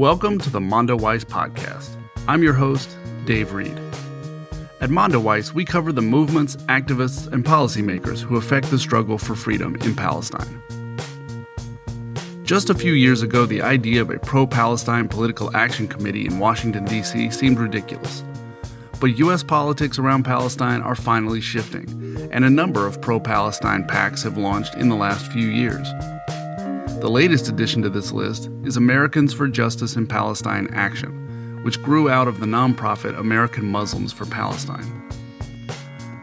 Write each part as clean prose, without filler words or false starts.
Welcome to the Mondoweiss podcast. I'm your host, Dave Reed. At Mondoweiss, we cover the movements, activists, and policymakers who affect the struggle for freedom in Palestine. Just a few years ago, the idea of a pro-Palestine political action committee in Washington, D.C. seemed ridiculous. But U.S. politics around Palestine are finally shifting, and a number of pro-Palestine PACs have launched in the last few years. The latest addition to this list is Americans for Justice in Palestine Action, which grew out of the nonprofit American Muslims for Palestine.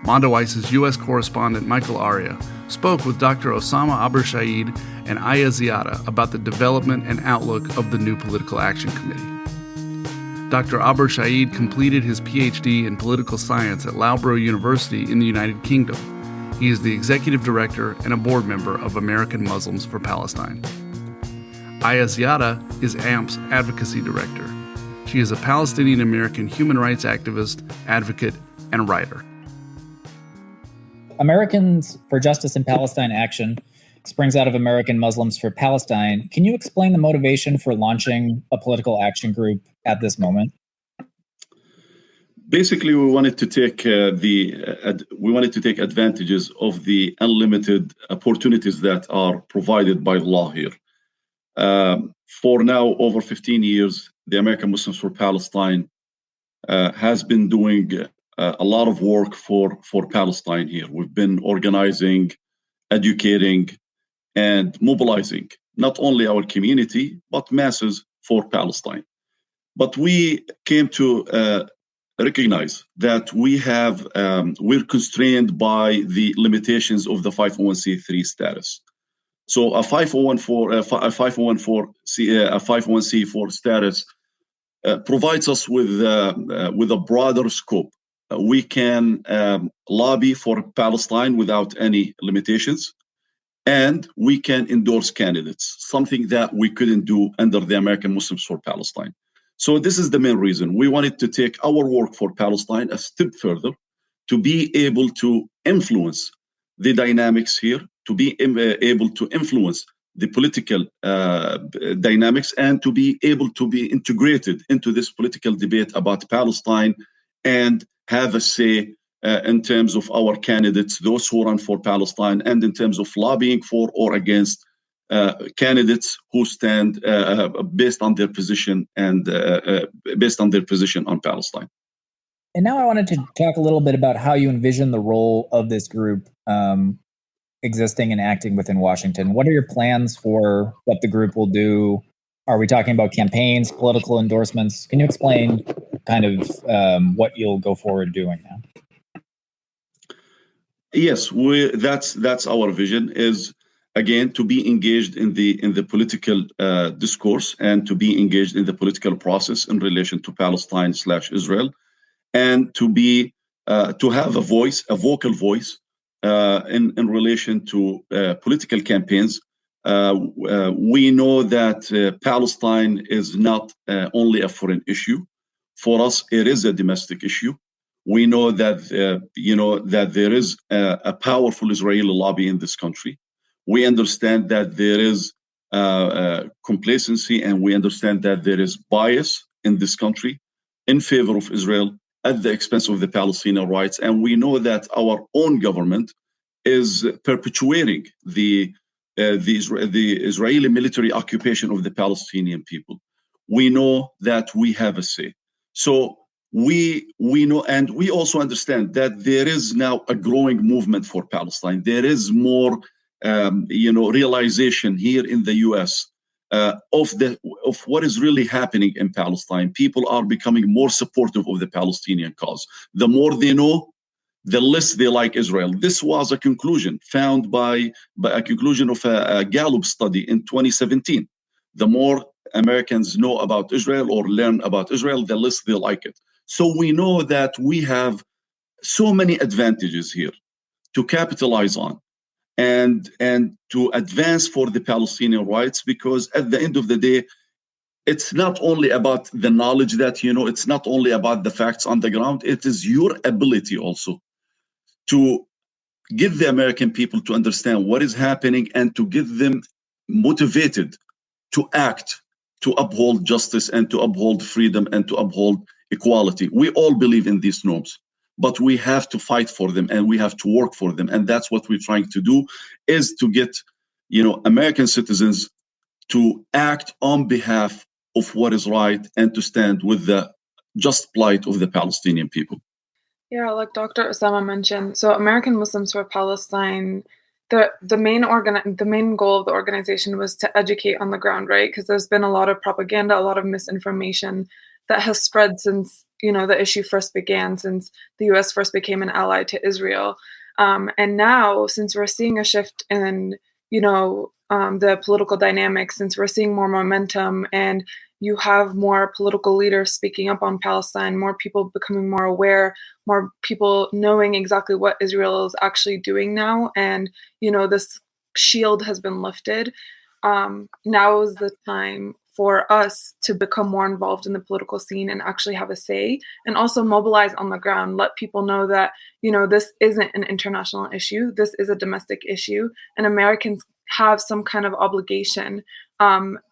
Mondoweiss's U.S. correspondent Michael Aria spoke with Dr. Osama Abuirshaid and Aljazeera about the development and outlook of the new Political Action Committee. Dr. Abuirshaid completed his PhD in political science at Loughborough University in the United Kingdom. He is the executive director and a board member of American Muslims for Palestine. Aljazeera is AMP's advocacy director. She is a Palestinian American human rights activist, advocate, and writer. Americans for Justice in Palestine Action springs out of American Muslims for Palestine. Can you explain the motivation for launching a political action group at this moment? Basically, we wanted to take advantages of the unlimited opportunities that are provided by law here. For now, over 15 years, the American Muslims for Palestine has been doing a lot of work for Palestine here. We've been organizing, educating, and mobilizing not only our community, but masses for Palestine. But we came to recognize that we're constrained by the limitations of the 501c3 status. So a 501c4 status provides us with a broader scope. We can lobby for Palestine without any limitations, and we can endorse candidates, something that we couldn't do under the American Muslims for Palestine. So this is the main reason. We wanted to take our work for Palestine a step further, to be able to influence the dynamics here, to be able to influence the political dynamics, and to be able to be integrated into this political debate about Palestine and have a say in terms of our candidates, those who run for Palestine, and in terms of lobbying for or against candidates who stand based on their position and based on their position on Palestine. And now I wanted to talk a little bit about how you envision the role of this group existing and acting within Washington. What are your plans for what the group will do? Are we talking about campaigns, political endorsements? Can you explain kind of what you'll go forward doing now? Yes, that's our vision, is again to be engaged in the political discourse and to be engaged in the political process in relation to Palestine/Israel, and to be to have a vocal voice in relation to political campaigns. We know that Palestine is not only a foreign issue. For us, it is a domestic issue. We know that that there is a powerful Israeli lobby in this country. We understand that there is complacency, and we understand that there is bias in this country in favor of Israel at the expense of the Palestinian rights. And we know that our own government is perpetuating the Israeli military occupation of the Palestinian people. We know that we have a say. So we know, and we also understand that there is now a growing movement for Palestine. There is more realization here in the U.S. Of what is really happening in Palestine. People are becoming more supportive of the Palestinian cause. The more they know, the less they like Israel. This was a conclusion found by a conclusion of a Gallup study in 2017. The more Americans know about Israel or learn about Israel, the less they like it. So we know that we have so many advantages here to capitalize on and to advance for the Palestinian rights, because at the end of the day, it's not only about the knowledge that you know, it's not only about the facts on the ground, it is your ability also to get the American people to understand what is happening and to get them motivated to act to uphold justice and to uphold freedom and to uphold equality. We all believe in these norms, but we have to fight for them and we have to work for them. And that's what we're trying to do, is to get, American citizens to act on behalf of what is right and to stand with the just plight of the Palestinian people. Yeah, like Dr. Osama mentioned, so American Muslims for Palestine, the main goal of the organization was to educate on the ground, right? Because there's been a lot of propaganda, a lot of misinformation that has spread since, the issue first began, since the US first became an ally to Israel. And now, since we're seeing a shift in, the political dynamics, since we're seeing more momentum and you have more political leaders speaking up on Palestine, more people becoming more aware, more people knowing exactly what Israel is actually doing now. And, this shield has been lifted. Now is the time for us to become more involved in the political scene and actually have a say, and also mobilize on the ground, let people know that, this isn't an international issue. This is a domestic issue, and Americans have some kind of obligation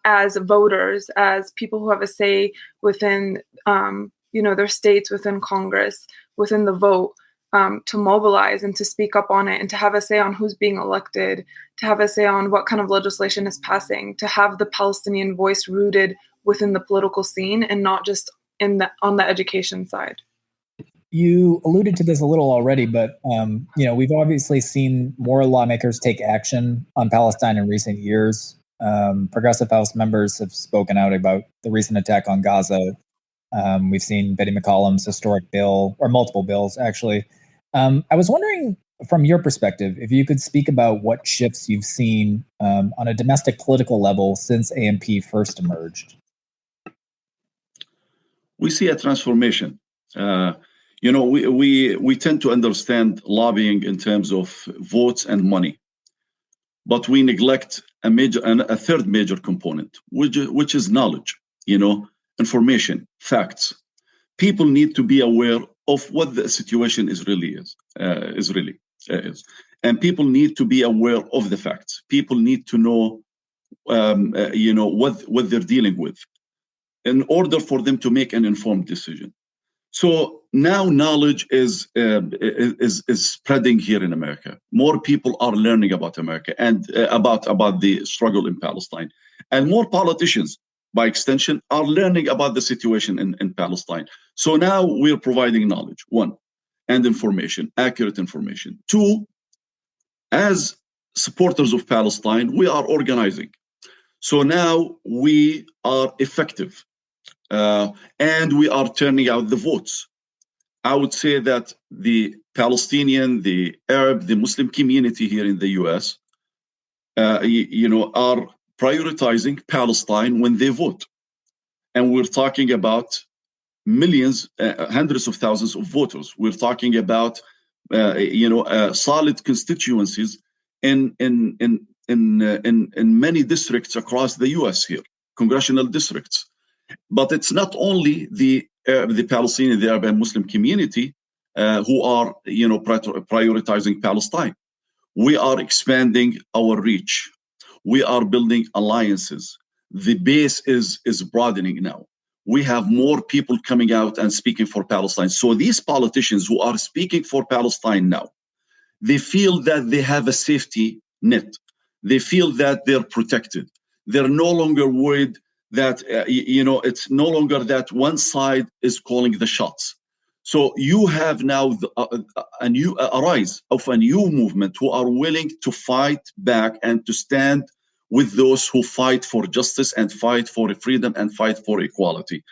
as voters, as people who have a say within, their states, within Congress, within the vote, to mobilize and to speak up on it and to have a say on who's being elected, to have a say on what kind of legislation is passing, to have the Palestinian voice rooted within the political scene and not just on the education side. You alluded to this a little already, but we've obviously seen more lawmakers take action on Palestine in recent years. Progressive House members have spoken out about the recent attack on Gaza. We've seen Betty McCollum's historic bill, or multiple bills, actually. I was wondering, from your perspective, if you could speak about what shifts you've seen on a domestic political level since AMP first emerged. We see a transformation. We tend to understand lobbying in terms of votes and money, but we neglect a third major component, which is knowledge, information, facts. People need to be aware of what the situation is, and people need to be aware of the facts. People need to know, what they're dealing with, in order for them to make an informed decision. So now knowledge is spreading here in America. More people are learning about America and about the struggle in Palestine, and more politicians, by extension, are learning about the situation in Palestine. So now we're providing knowledge, one, and information, accurate information. Two, as supporters of Palestine, we are organizing. So now we are effective, and we are turning out the votes. I would say that the Palestinian, the Arab, the Muslim community here in the US, are prioritizing Palestine when they vote. And we're talking about millions, hundreds of thousands of voters. We're talking about, solid constituencies in many districts across the US here, congressional districts. But it's not only the Palestinian, the Arab and Muslim community who are, prioritizing Palestine. We are expanding our reach. We are building alliances. The base is broadening now. We have more people coming out and speaking for Palestine. So these politicians who are speaking for Palestine now, they feel that they have a safety net. They feel that they're protected. They're no longer worried that, it's no longer that one side is calling the shots. So you have now a rise of a new movement who are willing to fight back and to stand with those who fight for justice and fight for freedom and fight for equality.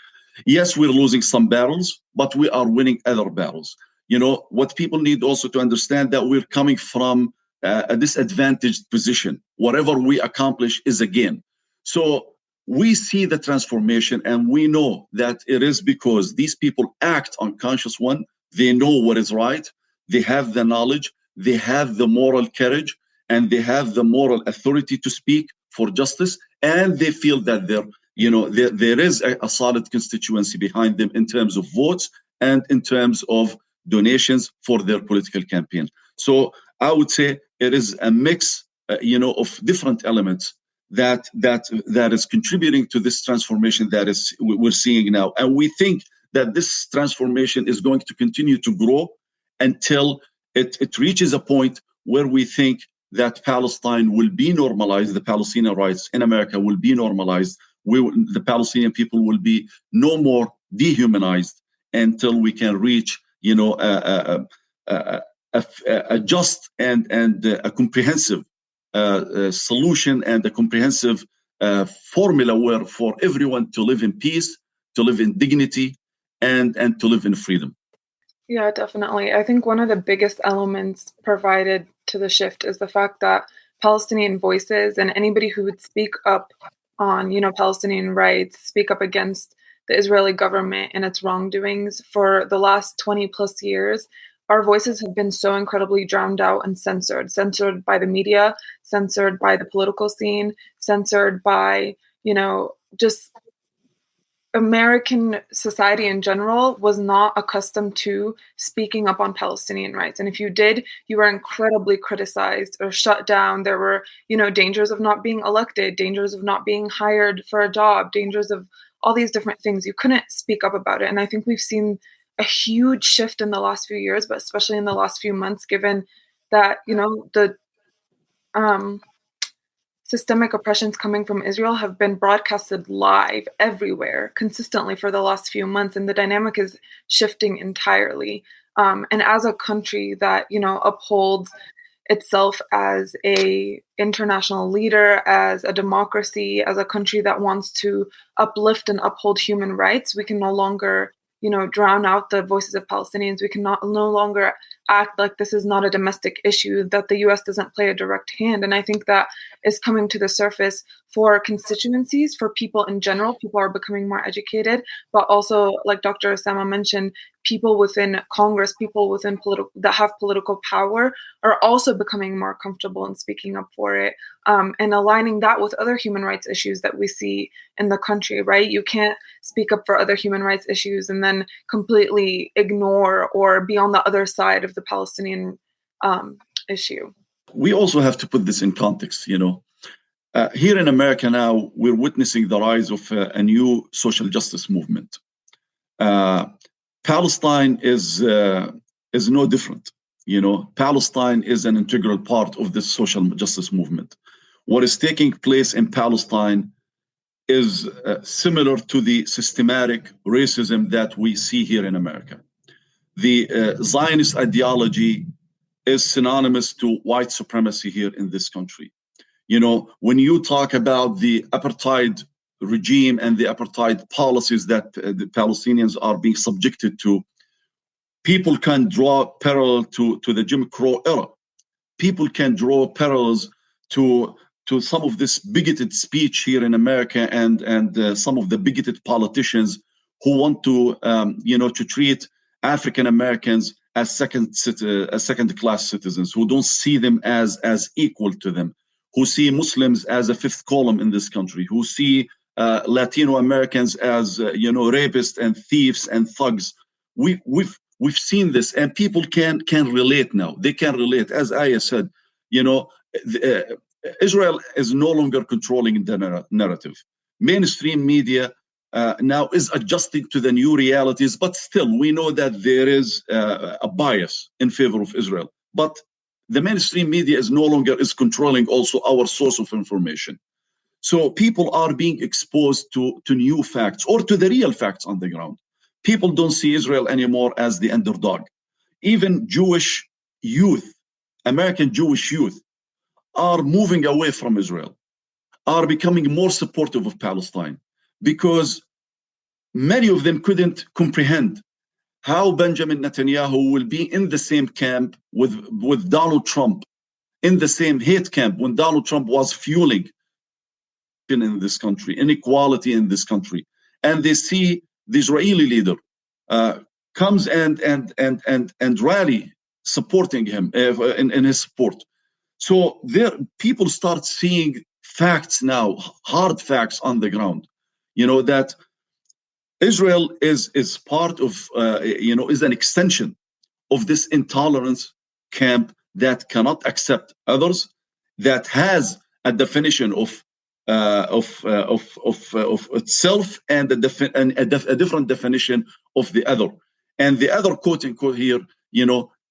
Yes, we're losing some battles, but we are winning other battles. What people need also to understand, that we're coming from a disadvantaged position. Whatever we accomplish is a gain. So we see the transformation, and we know that it is because these people act on conscious one. They know what is right. They have the knowledge. They have the moral courage, and they have the moral authority to speak for justice. And they feel that there is a solid constituency behind them in terms of votes and in terms of donations for their political campaign. So I would say it is a mix, of different elements that is contributing to this transformation that we're seeing now. And we think that this transformation is going to continue to grow until it reaches a point where we think that Palestine will be normalized, the Palestinian rights in America will be normalized, the Palestinian people will be no more dehumanized until we can reach, a just and a comprehensive solution and a comprehensive formula where for everyone to live in peace, to live in dignity, and to live in freedom. Yeah, definitely. I think one of the biggest elements provided to the shift is the fact that Palestinian voices and anybody who would speak up on, Palestinian rights, speak up against the Israeli government and its wrongdoings for the last 20 plus years, our voices have been so incredibly drowned out and censored by the media, censored by the political scene, censored by, just American society in general was not accustomed to speaking up on Palestinian rights. And if you did, you were incredibly criticized or shut down. There were, dangers of not being elected, dangers of not being hired for a job, dangers of all these different things. You couldn't speak up about it. And I think we've seen a huge shift in the last few years, but especially in the last few months, given that, the systemic oppressions coming from Israel have been broadcasted live everywhere consistently for the last few months, and the dynamic is shifting entirely. And as a country that, upholds itself as a international leader, as a democracy, as a country that wants to uplift and uphold human rights, we can no longer, drown out the voices of Palestinians. We can no longer act like this is not a domestic issue, that the U.S. doesn't play a direct hand. And I think that is coming to the surface for constituencies, for people in general. People are becoming more educated, but also, like Dr. Osama mentioned, people within Congress, people within that have political power are also becoming more comfortable in speaking up for it, and aligning that with other human rights issues that we see in the country, right? You can't speak up for other human rights issues and then completely ignore or be on the other side of the Palestinian issue. We also have to put this in context, here in America now, we're witnessing the rise of a new social justice movement. Palestine is no different. Palestine is an integral part of this social justice movement. What is taking place in Palestine is similar to the systematic racism that we see here in America. The Zionist ideology is synonymous to white supremacy here in this country. When you talk about the apartheid regime and the apartheid policies that the Palestinians are being subjected to, people can draw parallel to the Jim Crow era. People can draw parallels to some of this bigoted speech here in America and some of the bigoted politicians who want to treat African Americans as second-class citizens, who don't see them as equal to them, who see Muslims as a fifth column in this country, who see Latino Americans as rapists and thieves and thugs. We've seen this, and people can relate now. They can relate. As Aya said, Israel is no longer controlling the narrative. Mainstream media now is adjusting to the new realities, but still we know that there is a bias in favor of Israel. But the mainstream media is no longer controlling also our source of information. So people are being exposed to new facts or to the real facts on the ground. People don't see Israel anymore as the underdog. Even Jewish youth, American Jewish youth, are moving away from Israel, are becoming more supportive of Palestine, because many of them couldn't comprehend how Benjamin Netanyahu will be in the same camp with Donald Trump, in the same hate camp when Donald Trump was fueling in this country, inequality in this country. And they see the Israeli leader comes and rally supporting him in his support. So there, people start seeing facts now, hard facts on the ground, that Israel is part of, is an extension of this intolerance camp that cannot accept others, that has a definition of itself and a different definition of the other. And the other, quote unquote, here,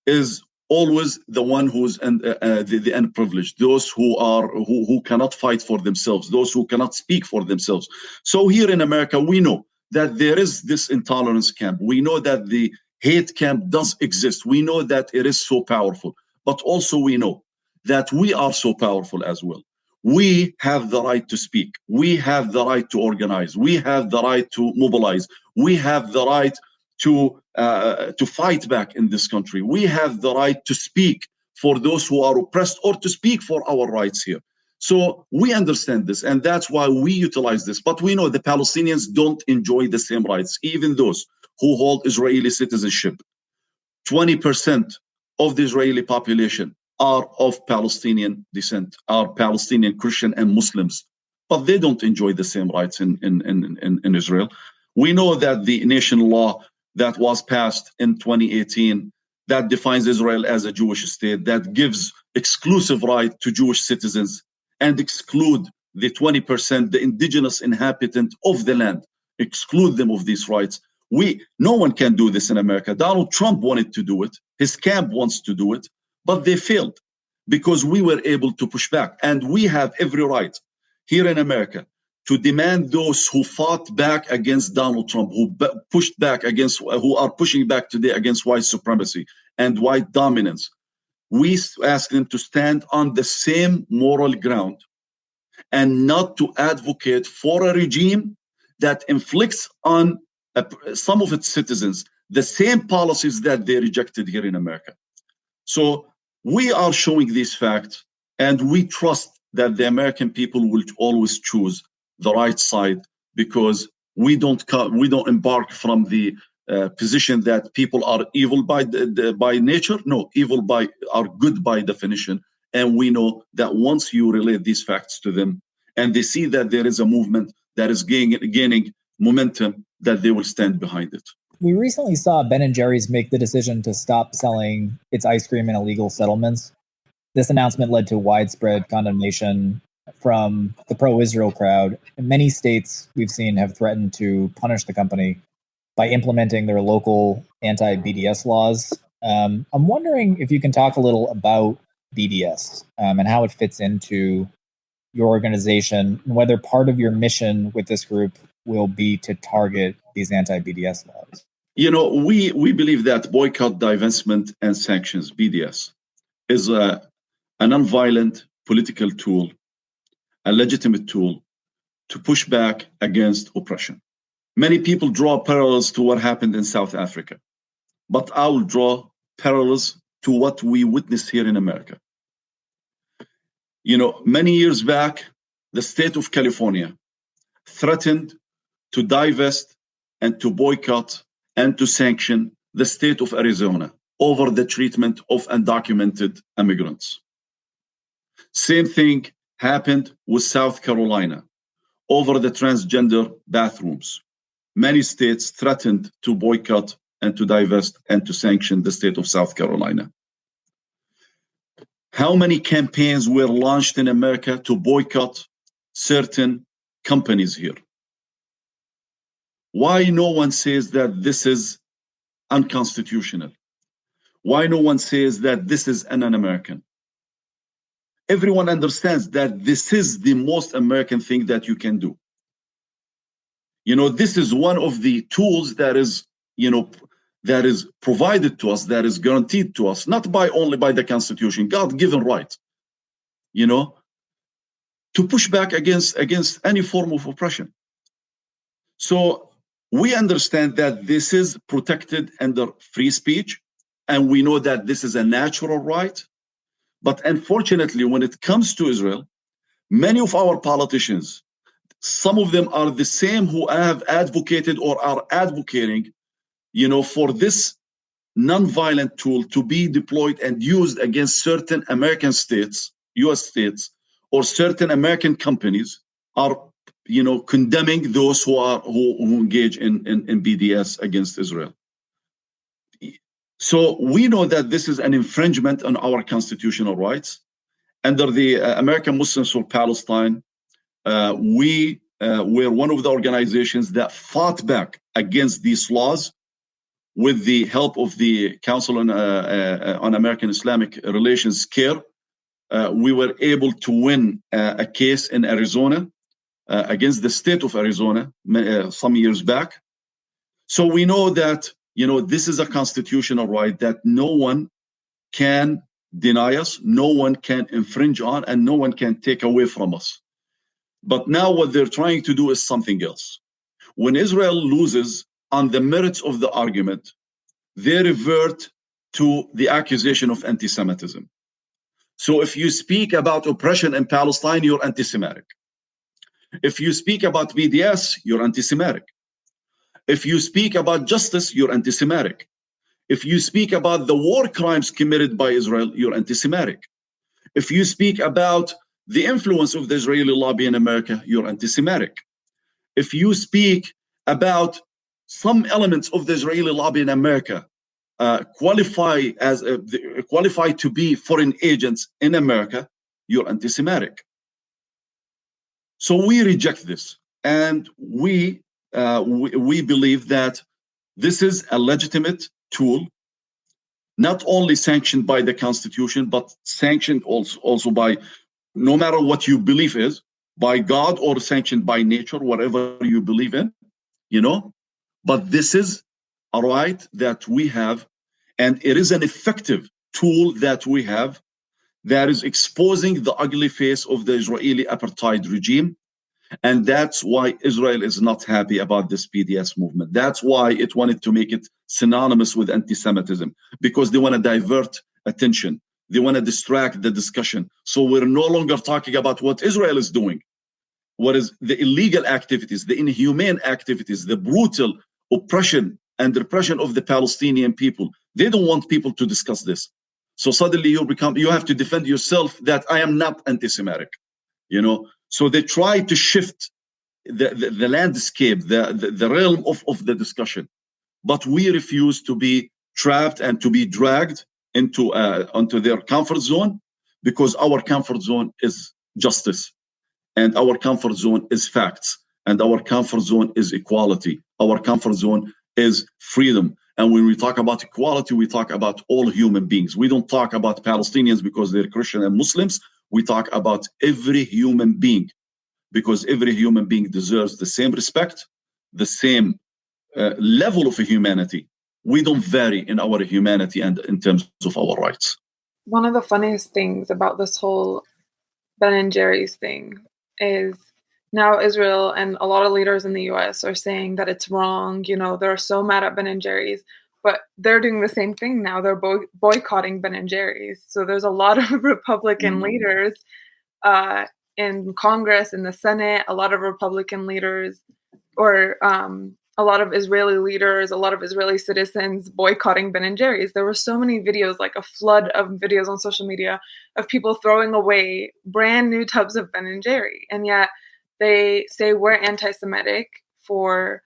is always the one who's the unprivileged, those who cannot fight for themselves, those who cannot speak for themselves. So here in America, we know that there is this intolerance camp. We know that the hate camp does exist. We know that it is so powerful, but also we know that we are so powerful as well. We have the right to speak. We have the right to organize. We have the right to mobilize. We have the right to fight back in this country. We have the right to speak for those who are oppressed, or to speak for our rights here. So we understand this, and that's why we utilize this. But we know the Palestinians don't enjoy the same rights, even those who hold Israeli citizenship. 20% of the Israeli population are of Palestinian descent, are Palestinian Christian and Muslims, but they don't enjoy the same rights in Israel. We know that the nation law that was passed in 2018 that defines Israel as a Jewish state, that gives exclusive right to Jewish citizens and exclude the 20%, the indigenous inhabitant of the land, exclude them of these rights. No one can do this in America. Donald Trump wanted to do it. His camp wants to do it, but they failed because we were able to push back. And we have every right here in America to demand those who fought back against Donald Trump, who pushed back against, who are pushing back today against white supremacy and white dominance. We ask them to stand on the same moral ground and not to advocate for a regime that inflicts on some of its citizens the same policies that they rejected here in America. So we are showing these facts, and we trust that the American people will always choose the right side, because we don't embark from the position that people are evil by nature. No, evil are good by definition. And we know that once you relate these facts to them, and they see that there is a movement that is gaining momentum, that they will stand behind it. We recently saw Ben & Jerry's make the decision to stop selling its ice cream in illegal settlements. This announcement led to widespread condemnation from the pro-Israel crowd. In many states we've seen have threatened to punish the company by implementing their local anti-BDS laws. I'm wondering if you can talk a little about BDS and how it fits into your organization, and whether part of your mission with this group will be to target these anti-BDS laws. We believe that boycott, divestment, and sanctions, BDS, is a nonviolent political tool, a legitimate tool to push back against oppression. Many people draw parallels to what happened in South Africa, but I will draw parallels to what we witnessed here in America. Many years back, the state of California threatened to divest and to boycott and to sanction the state of Arizona over the treatment of undocumented immigrants. Same thing happened with South Carolina over the transgender bathrooms. Many states threatened to boycott and to divest and to sanction the state of South Carolina. How many campaigns were launched in America to boycott certain companies here? Why no one says that this is unconstitutional? Why no one says that this is un-American? Everyone understands that this is the most American thing that you can do. This is one of the tools that is provided to us, that is guaranteed to us, not only by the Constitution, God-given right, to push back against any form of oppression. So we understand that this is protected under free speech, and we know that this is a natural right. But unfortunately, when it comes to Israel, many of our politicians, some of them are the same who have advocated or are advocating, for this non-violent tool to be deployed and used against certain American states, US states, or certain American companies, are condemning those who engage in BDS against Israel. So we know that this is an infringement on our constitutional rights. Under the American Muslims for Palestine, We were one of the organizations that fought back against these laws with the help of the Council on American Islamic Relations, CAIR. We were able to win a case in Arizona against the state of Arizona some years back. So we know that, this is a constitutional right that no one can deny us, no one can infringe on, and no one can take away from us. But now what they're trying to do is something else. When Israel loses on the merits of the argument, they revert to the accusation of anti-Semitism. So if you speak about oppression in Palestine, you're anti-Semitic. If you speak about BDS, you're anti-Semitic. If you speak about justice, you're anti-Semitic. If you speak about the war crimes committed by Israel, you're anti-Semitic. If you speak about the influence of the Israeli lobby in America, you're anti-Semitic. If you speak about some elements of the Israeli lobby in America qualify to be foreign agents in America, you're anti-Semitic. So we reject this, and we believe that this is a legitimate tool, not only sanctioned by the Constitution, but sanctioned also by, no matter what you believe is, by God or sanctioned by nature, whatever you believe in, But this is a right that we have, and it is an effective tool that we have that is exposing the ugly face of the Israeli apartheid regime. And that's why Israel is not happy about this BDS movement. That's why it wanted to make it synonymous with anti-Semitism, because they want to divert attention. They want to distract the discussion. So we're no longer talking about what Israel is doing, what is the illegal activities, the inhumane activities, the brutal oppression and repression of the Palestinian people. They don't want people to discuss this. So suddenly you have to defend yourself that I am not anti-Semitic, So they try to shift the landscape, the realm of the discussion. But we refuse to be trapped and to be dragged onto their comfort zone, because our comfort zone is justice, and our comfort zone is facts, and our comfort zone is equality. Our comfort zone is freedom. And when we talk about equality, we talk about all human beings. We don't talk about Palestinians because they're Christian and Muslims. We talk about every human being, because every human being deserves the same respect, the same level of humanity. We don't vary in our humanity and in terms of our rights. One of the funniest things about this whole Ben and Jerry's thing is now Israel and a lot of leaders in the US are saying that it's wrong. They're so mad at Ben and Jerry's, but they're doing the same thing now. They're boycotting Ben and Jerry's. So there's a lot of Republican leaders in Congress, in the Senate, a lot of Republican leaders, or a lot of Israeli leaders, a lot of Israeli citizens boycotting Ben and Jerry's. There were so many videos, like a flood of videos on social media of people throwing away brand new tubs of Ben and Jerry. And yet they say we're anti-Semitic for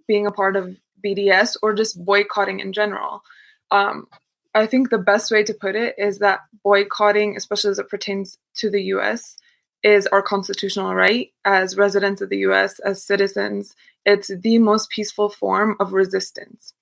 being a part of BDS or just boycotting in general. I think the best way to put it is that boycotting, especially as it pertains to the US, is our constitutional right as residents of the US, as citizens. It's the most peaceful form of resistance.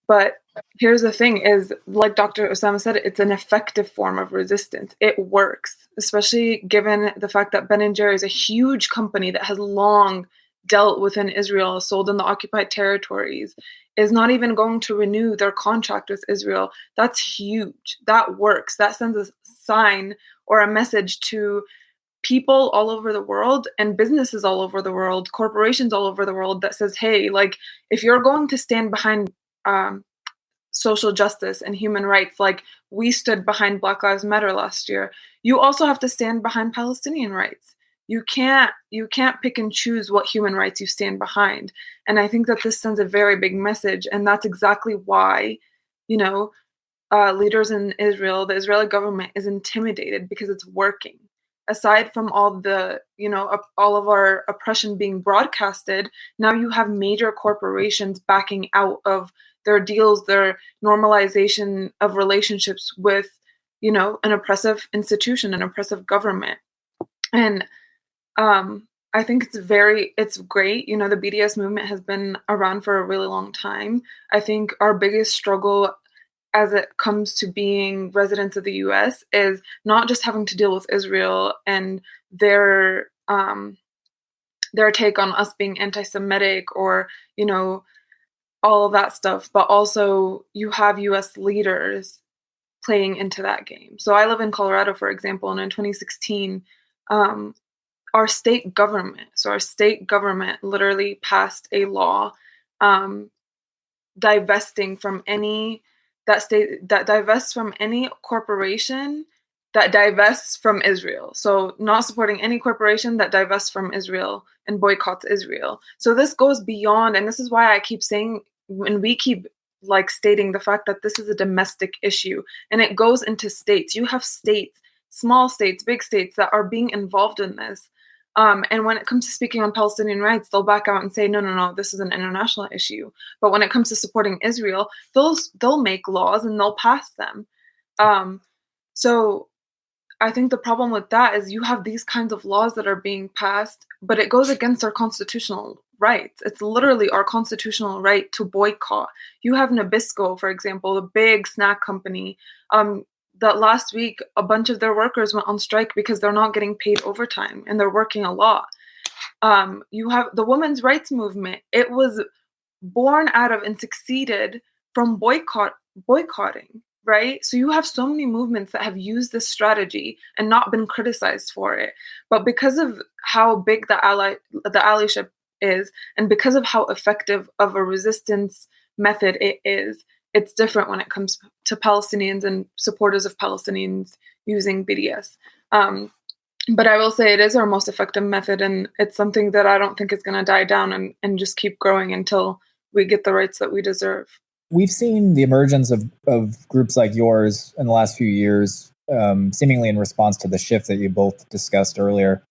But here's the thing is, like Dr. Osama said, it's an effective form of resistance. It works, especially given the fact that Ben & Jerry is a huge company that has long dealt within Israel, sold in the occupied territories, is not even going to renew their contract with Israel. That's huge. That works. That sends a sign or a message to people all over the world and businesses all over the world, corporations all over the world, that says, hey, like, if you're going to stand behind social justice and human rights, like we stood behind Black Lives Matter last year, you also have to stand behind Palestinian rights. You can't pick and choose what human rights you stand behind. And I think that this sends a very big message. And that's exactly why, leaders in Israel, the Israeli government is intimidated, because it's working. Aside from all the, all of our oppression being broadcasted, now you have major corporations backing out of their deals, their normalization of relationships with, an oppressive institution, an oppressive government. And I think it's great. You know, the BDS movement has been around for a really long time. I think our biggest struggle as it comes to being residents of the US is not just having to deal with Israel and their take on us being anti-Semitic or, you know, all of that stuff, but also you have US leaders playing into that game. So I live in Colorado, for example, and in 2016, our state government literally passed a law divesting from any divests from any corporation that divests from Israel. So not supporting any corporation that divests from Israel and boycotts Israel. So this goes beyond, and this is why I keep saying, when we keep like stating the fact that this is a domestic issue, and it goes into states. You have states, small states, big states that are being involved in this. And when it comes to speaking on Palestinian rights, they'll back out and say, no, this is an international issue. But when it comes to supporting Israel, they'll make laws and they'll pass them. So I think the problem with that is you have these kinds of laws that are being passed, but it goes against our constitutional rights. It's literally our constitutional right to boycott. You have Nabisco, for example, a big snack company, that last week a bunch of their workers went on strike because they're not getting paid overtime and they're working a lot. You have the women's rights movement. It was born out of and succeeded from boycotting, right? So you have so many movements that have used this strategy and not been criticized for it. But because of how big the allyship is, and because of how effective of a resistance method it is, it's different when it comes to Palestinians and supporters of Palestinians using BDS. But I will say it is our most effective method, and it's something that I don't think is going to die down and just keep growing until we get the rights that we deserve. We've seen the emergence of groups like yours in the last few years, seemingly in response to the shift that you both discussed earlier.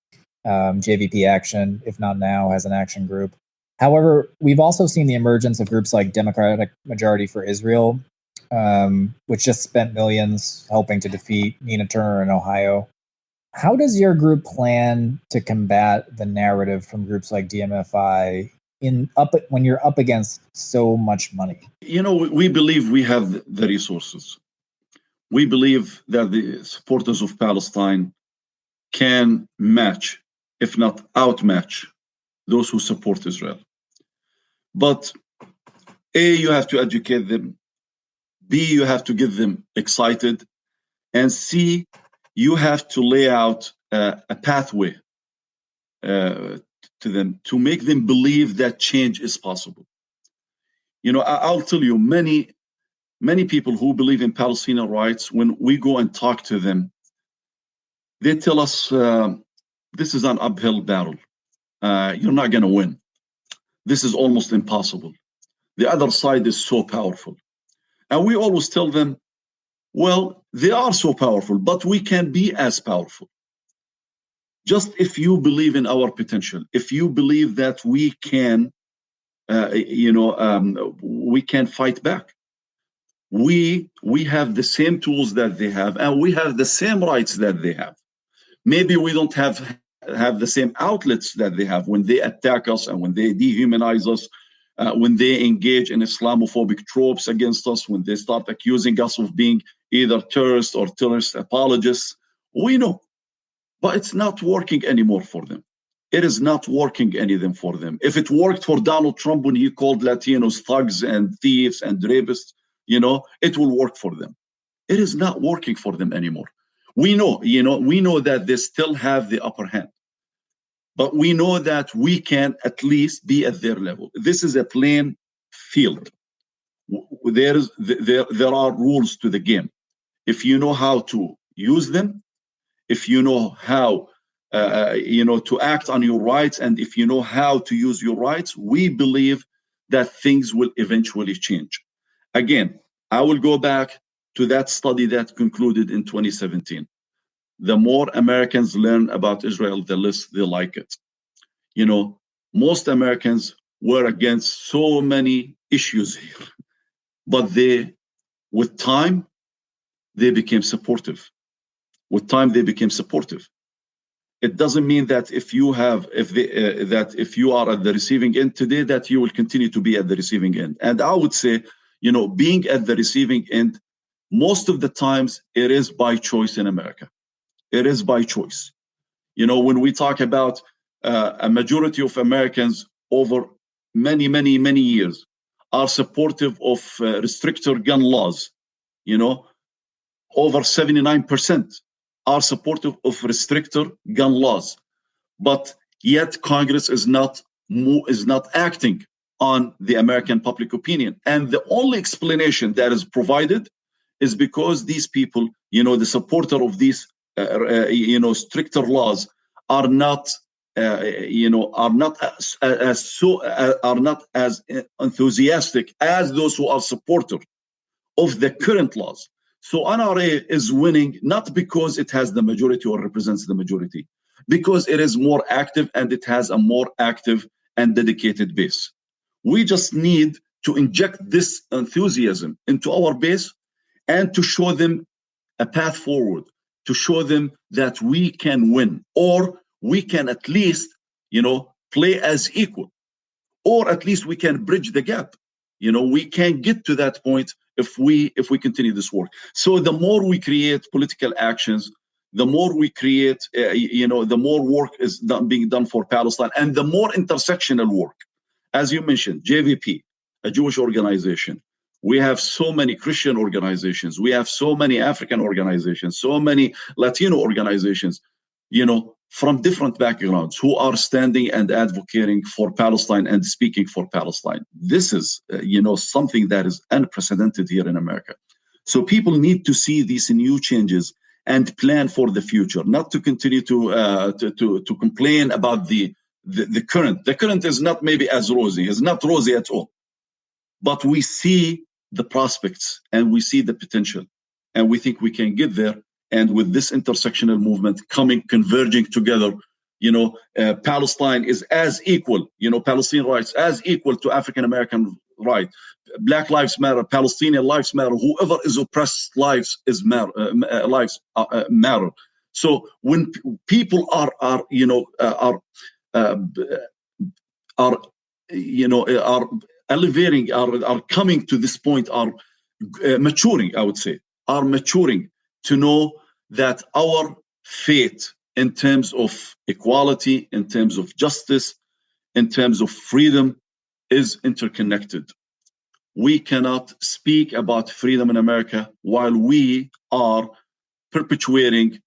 JVP Action, if not now, has an action group. However, we've also seen the emergence of groups like Democratic Majority for Israel, which just spent millions helping to defeat Nina Turner in Ohio. How does your group plan to combat the narrative from groups like DMFI when you're up against so much money? You know, we believe we have the resources. We believe that the supporters of Palestine can match, if not outmatch, those who support Israel. But A, you have to educate them. B, you have to get them excited. And C, you have to lay out a pathway to them to make them believe that change is possible. You know, I'll tell you, many people who believe in Palestinian rights, when we go and talk to them, they tell us this is an uphill battle. You're not going to win. This is almost impossible. The other side is so powerful. And we always tell them, well, they are so powerful, but we can be as powerful. Just if you believe in our potential, if you believe that we can, we can fight back. We have the same tools that they have, and we have the same rights that they have. Maybe we don't have the same outlets that they have when they attack us and when they dehumanize us, when they engage in Islamophobic tropes against us, when they start accusing us of being either terrorists or terrorist apologists. We know, but it's not working anymore for them. It is not working anything for them. If it worked for Donald Trump when he called Latinos thugs and thieves and rapists, it will work for them. It is not working for them anymore. We know that they still have the upper hand, but we know that we can at least be at their level. This is a playing field. There are rules to the game. If you know how to use them, if you know how to act on your rights, and if you know how to use your rights, we believe that things will eventually change. Again, I will go back to that study that concluded in 2017. The more Americans learn about Israel, the less they like it. Most Americans were against so many issues here, but with time, they became supportive. With time, they became supportive. It doesn't mean that if you are at the receiving end today, that you will continue to be at the receiving end. And I would say, being at the receiving end, most of the times it is by choice in America. It is by choice. When we talk about a majority of Americans over many, many, many years are supportive of restrictor gun laws, over 79% are supportive of restrictor gun laws, but yet Congress is not acting on the American public opinion. And the only explanation that is provided is because these people, the supporter of these, stricter laws are not as enthusiastic as those who are supportive of the current laws. So NRA is winning not because it has the majority or represents the majority, because it is more active and it has a more active and dedicated base. We just need to inject this enthusiasm into our base and to show them a path forward, to show them that we can win, or we can at least, play as equal, or at least we can bridge the gap. We can get to that point if we continue this work. So the more we create political actions, the more we create, the more work is being done for Palestine, and the more intersectional work. As you mentioned, JVP, a Jewish organization. We have so many Christian organizations. We have so many African organizations, so many Latino organizations, from different backgrounds who are standing and advocating for Palestine and speaking for Palestine. This is, something that is unprecedented here in America. So people need to see these new changes and plan for the future, not to continue to complain about the current. The current is not maybe as rosy. It's not rosy at all. But we see the prospects and we see the potential, and we think we can get there. And with this intersectional movement converging together, Palestine is as equal, Palestinian rights as equal to African American right. Black lives matter, Palestinian lives matter. Whoever is oppressed lives matter. So when people are elevating, are coming to this point, are maturing, I would say, are maturing to know that our fate in terms of equality, in terms of justice, in terms of freedom is interconnected. We cannot speak about freedom in America while we are perpetuating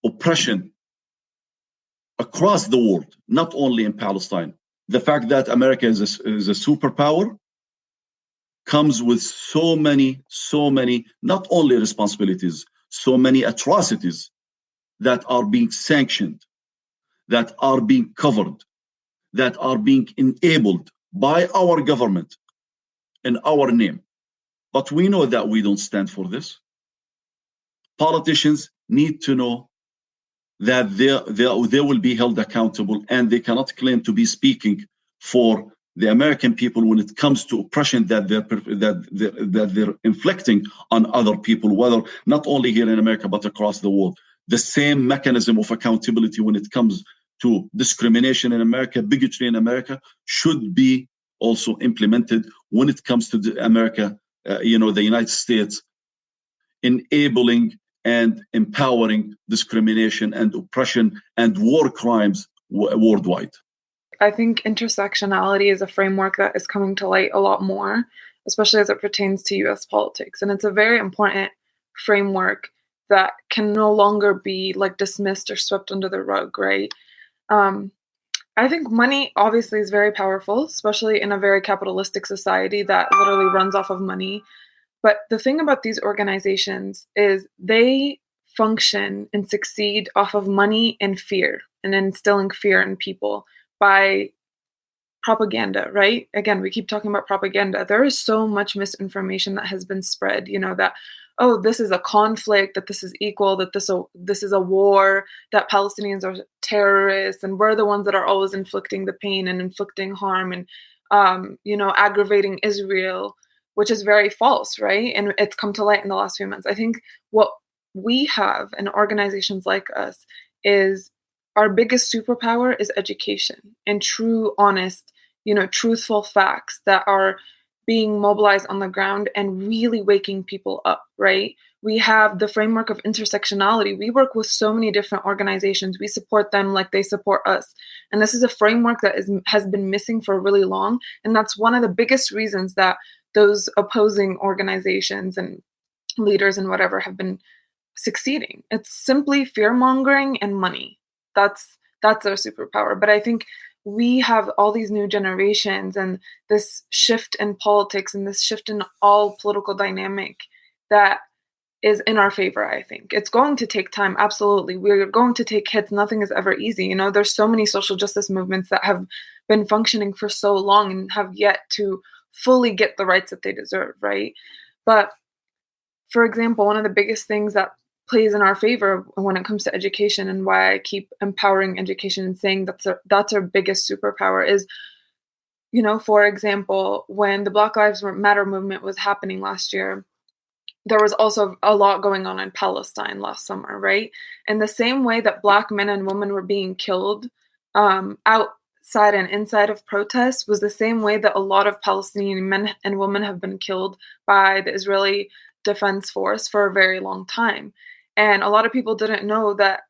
oppression across the world, not only in Palestine. The fact that America is a superpower comes with so many, not only responsibilities, so many atrocities that are being sanctioned, that are being covered, that are being enabled by our government in our name. But we know that we don't stand for this. Politicians need to know that they will be held accountable, and they cannot claim to be speaking for the American people when it comes to oppression that they're inflicting on other people, whether not only here in America but across the world. The same mechanism of accountability when it comes to discrimination in America, bigotry in America, should be also implemented when it comes to America, the United States, enabling and empowering discrimination and oppression and war crimes worldwide. I think intersectionality is a framework that is coming to light a lot more, especially as it pertains to U.S. politics. And it's a very important framework that can no longer be dismissed or swept under the rug, right? I think money obviously is very powerful, especially in a very capitalistic society that literally runs off of money. But the thing about these organizations is they function and succeed off of money and fear, and instilling fear in people by propaganda, right? Again, we keep talking about propaganda. There is so much misinformation that has been spread, that, oh, this is a conflict, that this is equal, that this is a war, that Palestinians are terrorists, and we're the ones that are always inflicting the pain and inflicting harm and, aggravating Israel, which is very false, right? And it's come to light in the last few months. I think what we have in organizations like us is our biggest superpower is education and true, honest, truthful facts that are being mobilized on the ground and really waking people up, right? We have the framework of intersectionality. We work with so many different organizations. We support them like they support us. And this is a framework that has been missing for really long. And that's one of the biggest reasons that those opposing organizations and leaders and whatever have been succeeding. It's simply fear-mongering and money. That's our superpower. But I think we have all these new generations and this shift in politics and this shift in all political dynamic that is in our favor, I think. It's going to take time, absolutely. We're going to take hits. Nothing is ever easy. There's so many social justice movements that have been functioning for so long and have yet to fully get the rights that they deserve, right? But for example, one of the biggest things that plays in our favor when it comes to education, and why I keep empowering education and saying that's our biggest superpower is, for example, when the Black Lives Matter movement was happening last year, there was also a lot going on in Palestine last summer, right? And the same way that Black men and women were being killed outside and inside of protests was the same way that a lot of Palestinian men and women have been killed by the Israeli Defense Force for a very long time. And a lot of people didn't know that,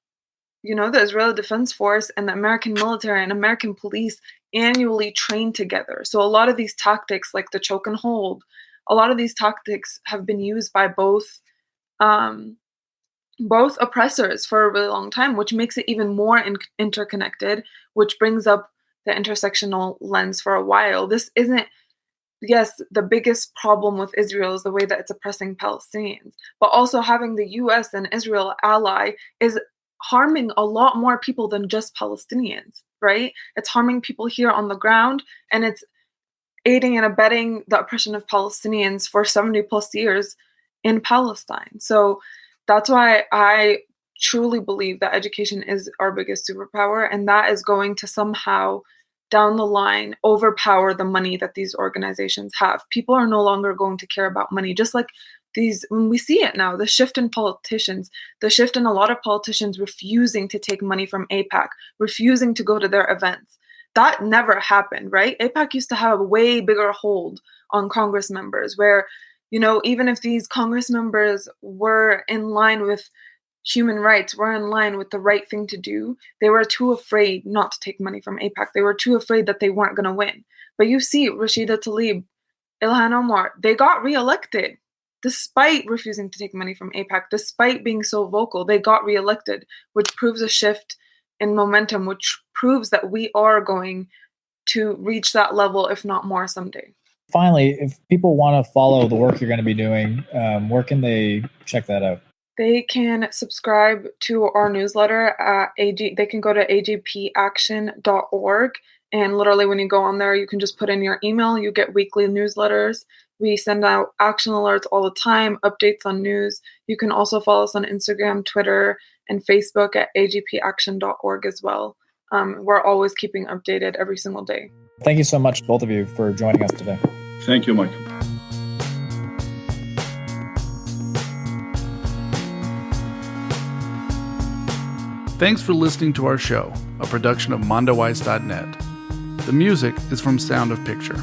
the Israeli Defense Force and the American military and American police annually train together. So a lot of these tactics, like the choke and hold, a lot of these tactics have been used by both oppressors for a really long time, which makes it even more interconnected, which brings up the intersectional lens for a while. This isn't, yes, the biggest problem with Israel is the way that it's oppressing Palestinians, but also having the US and Israel ally is harming a lot more people than just Palestinians, right? It's harming people here on the ground, and it's aiding and abetting the oppression of Palestinians for 70 plus years in Palestine. So that's why I truly believe that education is our biggest superpower, and that is going to somehow down the line overpower the money that these organizations have. People are no longer going to care about money, just like when we see it now, the shift in politicians, the shift in a lot of politicians refusing to take money from AIPAC, refusing to go to their events. That never happened, right? AIPAC used to have a way bigger hold on Congress members where, even if these Congress members were in line with human rights, were in line with the right thing to do, they were too afraid not to take money from AIPAC. They were too afraid that they weren't going to win. But you see, Rashida Tlaib, Ilhan Omar, they got reelected despite refusing to take money from AIPAC, despite being so vocal. They got reelected, which proves a shift in momentum, which proves that we are going to reach that level, if not more, someday. Finally, if people want to follow the work you're going to be doing, where can they check that out? They can subscribe to our newsletter at they can go to ajpaction.org. And literally when you go on there, you can just put in your email. You get weekly newsletters. We send out action alerts all the time, updates on news. You can also follow us on Instagram, Twitter, and Facebook at ajpaction.org as well. We're always keeping updated every single day. Thank you so much, both of you, for joining us today. Thank you, Michael. Thanks for listening to our show, a production of mondoweiss.net. The music is from Sound of Picture.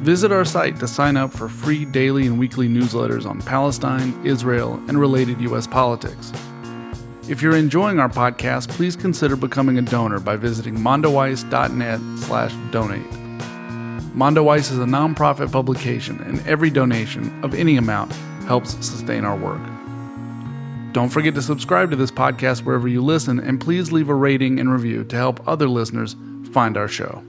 Visit our site to sign up for free daily and weekly newsletters on Palestine, Israel, and related U.S. politics. If you're enjoying our podcast, please consider becoming a donor by visiting mondoweiss.net/donate. Mondoweiss is a nonprofit publication, and every donation of any amount helps sustain our work. Don't forget to subscribe to this podcast wherever you listen, and please leave a rating and review to help other listeners find our show.